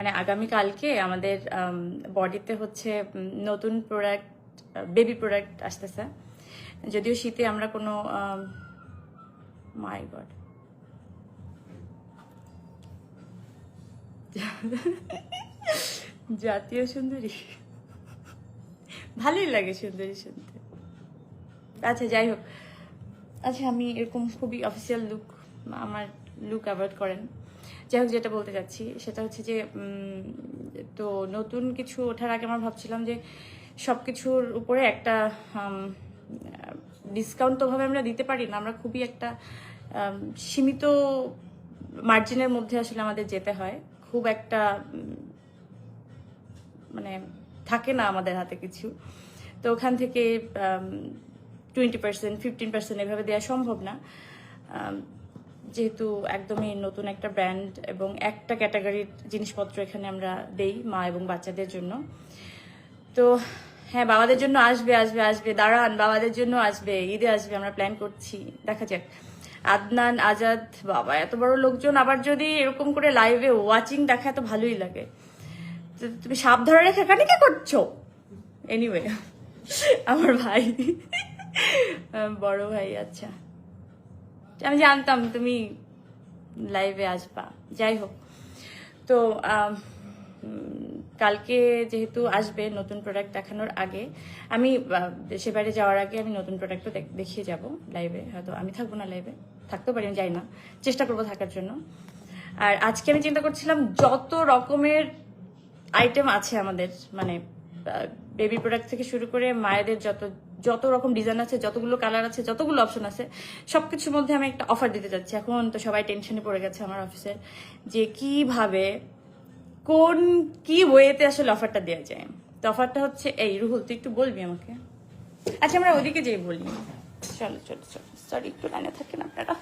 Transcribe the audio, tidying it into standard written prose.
মানে আগামীকালকে আমাদের বডিতে হচ্ছে নতুন প্রোডাক্ট, বেবি প্রোডাক্ট আসতেছে। যদিও শীতে আমরা কোনো মাই গড জাতীয় সুন্দরী ভালোই লাগে সুন্দরী শুনতে। আচ্ছা যাই হোক, আচ্ছা আমি এরকম খুবই অফিসিয়াল লুক, আমার লুক অ্যাভয়েড করেন। যাই হোক, যেটা বলতে চাচ্ছি সেটা হচ্ছে যে তো নতুন কিছু ওঠার আগে আমরা ভাবছিলাম যে সব কিছুর উপরে একটা ডিসকাউন্ট তো ভাবে আমরা দিতে পারি না, আমরা খুবই একটা সীমিত মার্জিনের মধ্যে আসলে আমাদের যেতে হয়। খুব একটা মানে থাকে না আমাদের হাতে কিছু, তো ওখান থেকে 20%, 15% এভাবে দেওয়া সম্ভব না, যেহেতু একদমই নতুন একটা ব্র্যান্ড এবং একটা ক্যাটাগরির জিনিসপত্র এখানে আমরা দেই মা এবং বাচ্চাদের জন্য। তো হ্যাঁ, বাবাদের জন্য আসবে আসবে আসবে, দাঁড়ান, বাবাদের জন্য আসবে, ঈদে আসবে, আমরা প্ল্যান করছি, দেখা যাক। আদনান, আজাদ, বাবা এত বড় লোকজন, আবার যদি এরকম করে লাইভে ওয়াচিং দেখা তো ভালোই লাগে। তুমি সাপ ধরে রেখে এখানে কি করছো? এনিওয়ে, আমার ভাই, বড় ভাই। আচ্ছা, আমি জানতাম তুমি লাইভে আসবা। যাই হোক, তো কালকে যেহেতু আসবে নতুন প্রোডাক্ট দেখানোর আগে, আমি দেশের বাইরে যাওয়ার আগে আমি নতুন প্রোডাক্টও দেখিয়ে যাব লাইভে। হয়তো আমি থাকবো না লাইভে, থাকতেও পারি, আমি যাই না, চেষ্টা করবো থাকার জন্য। আর আজকে আমি চিন্তা করছিলাম যত রকমের আইটেম আছে আমাদের, মানে বেবি প্রোডাক্ট থেকে শুরু করে মায়েদের যত রকম ডিজাইন আছে, যতগুলো কালার আছে, যতগুলো অপশন আছে, সবকিছুর মধ্যে আমি একটা অফার দিতে চাচ্ছি। এখন তো সবাই টেনশনে পড়ে গেছে আমার অফিসের, যে কিভাবে কি ওয়েতে আসলে অফারটা দেওয়া যায়। তো অফারটা হচ্ছে এই, রুহুল তুই একটু বলবি আমাকে? আচ্ছা আমরা ওদিকে যেই বলি, চলো চলো চলো, সরি একটু লাইনে থাকেন আপনারা।